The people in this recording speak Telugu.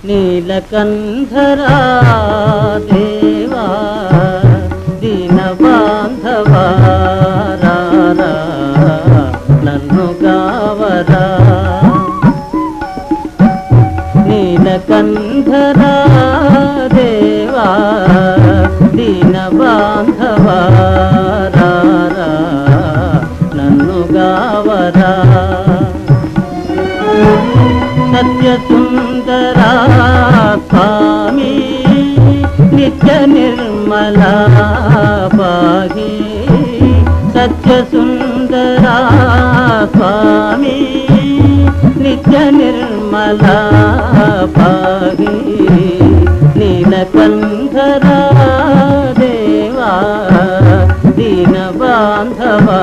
నీలకంఠరా దేవా దీన బాంధవా రారా నన్ను గావరా నీలకంఠరా దేవా దీన బాంధవా రారా నన్ను గావరా సత్య సుందరా స్వామి నిత్య నిర్మలా పాహి సత్య సుందరా స్వామి నిత్య నిర్మలా పాహి నీలకంఠరా దేవా దీన బాంధవా